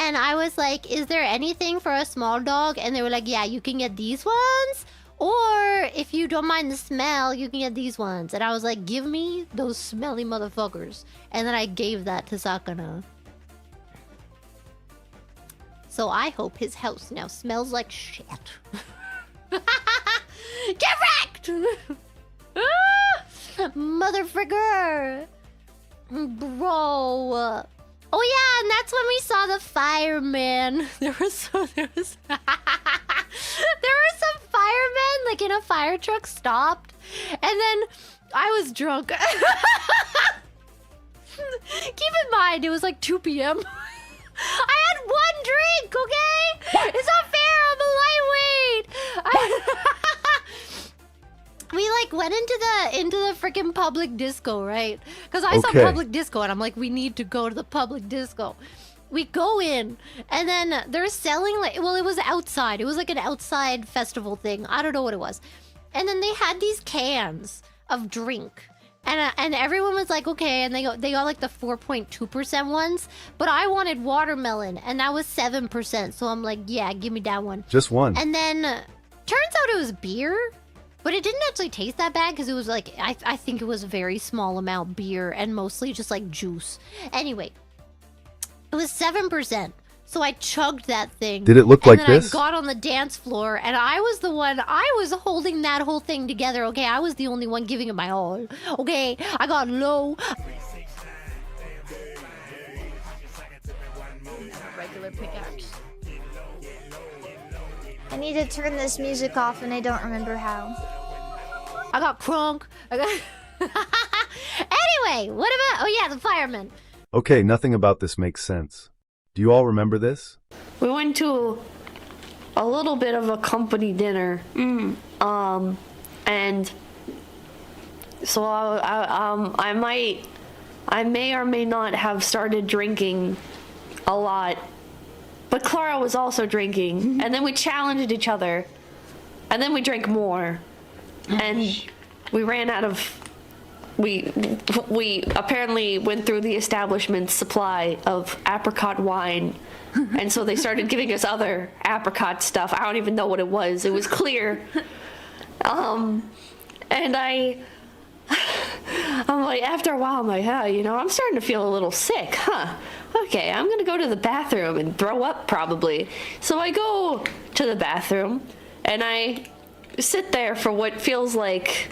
And I was like, is there anything for a small dog? And they were like, yeah, you can get these ones. Or if you don't mind the smell, you can get these ones. And I was like, give me those smelly motherfuckers. And then I gave that to Sakana. So I hope his house now smells like shit. Get wrecked! Motherfricker! Bro. Oh yeah, and that's when we saw the fireman. There was some firemen like in a fire truck stopped, and then I was drunk. Keep in mind, it was like 2 p.m. I had 1 drink, okay? It's not fair. I'm a lightweight. We like went into the freaking public disco, right? Because I saw public disco, and I'm like, we need to go to the public disco. We go in, and then they're selling like, well, it was outside. It was like an outside festival thing. I don't know what it was. And then they had these cans of drink, and everyone was like, okay. And they got like the 4.2% ones, but I wanted watermelon, and that was 7%. So I'm like, yeah, give me that one. Just one. And then turns out it was beer. But it didn't actually taste that bad because it was like, I think it was a very small amount beer and mostly just like juice. Anyway, it was 7%. So I chugged that thing. Did it look like this? And then I got on the dance floor, and I was the one, I was holding that whole thing together, okay? I was the only one giving it my all, okay? I got low. Regular pickaxe. I need to turn this music off, and I don't remember how. I got crunk. Anyway, what about... Oh, yeah, the fireman. Okay, nothing about this makes sense. Do you all remember this? We went to a little bit of a company dinner. And so I may or may not have started drinking a lot. But Clara was also drinking, and then we challenged each other, and then we drank more, and we ran out of. We apparently went through the establishment's supply of apricot wine, and so they started giving us other apricot stuff. I don't even know what it was. It was clear, and I'm like, after a while, I'm like, I'm starting to feel a little sick, huh? Okay, I'm gonna go to the bathroom and throw up probably. So I go to the bathroom and I sit there for what feels like,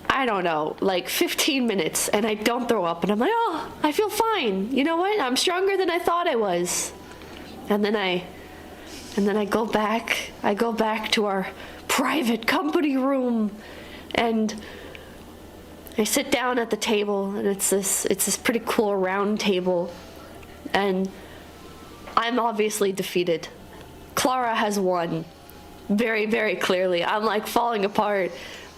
I don't know, like 15 minutes, and I don't throw up, and I'm like, oh, I feel fine. You know what? I'm stronger than I thought I was. And then I go back. I go back to our private company room, and I sit down at the table, and it's this pretty cool round table. And I'm obviously defeated. Clara has won. Very, very clearly. I'm like falling apart.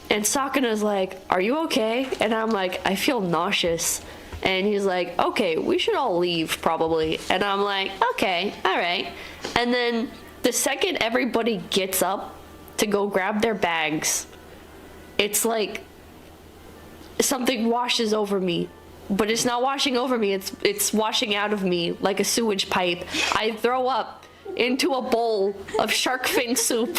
And Sakana's like, are you okay? And I'm like, I feel nauseous. And he's like, okay, we should all leave probably. And I'm like, okay, all right. And then the second everybody gets up to go grab their bags, it's like something washes over me. But it's not washing over me, it's washing out of me like a sewage pipe. I throw up into a bowl of shark fin soup.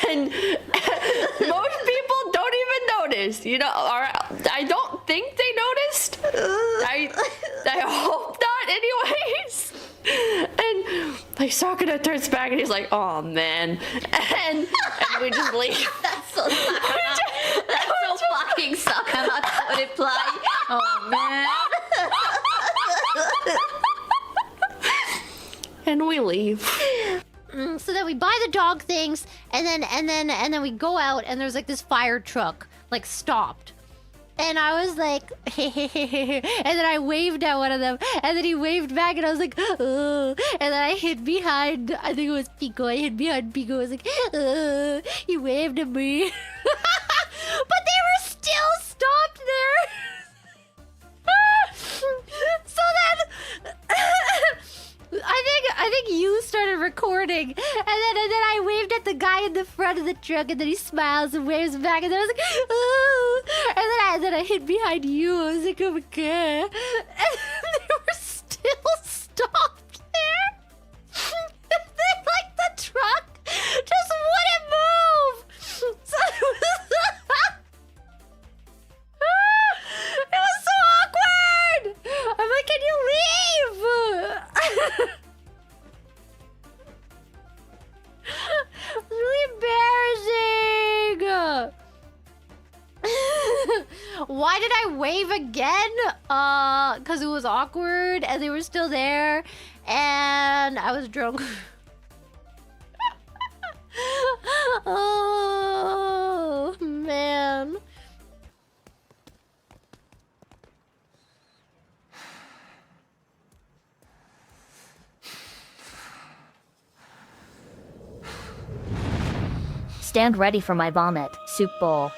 And most people don't even notice, or I don't think they noticed. I hope not anyways. And like Sakana turns back and he's like, oh man. And we just leave. That's so Sakana. That's so fucking Sakana to reply. Oh man. And we leave. So then we buy the dog things, and then we go out, and there's like this fire truck like stopped. And I was like, hey, and then I waved at one of them, and then he waved back, and I was like, oh. And then I hid behind, I think it was Pico. I hid behind Pico. I was like, oh. He waved at me. But they were still stopped there. So then, I think you started recording, and then I waved at the guy in the front of the truck, and then he smiles and waves back, and then I was like, oh. And then I hid behind you. I was like, oh my god. And they were still It's really embarrassing. Why did I wave again? Because it was awkward and they were still there and I was drunk. Oh, man. Stand ready for my vomit, soup bowl.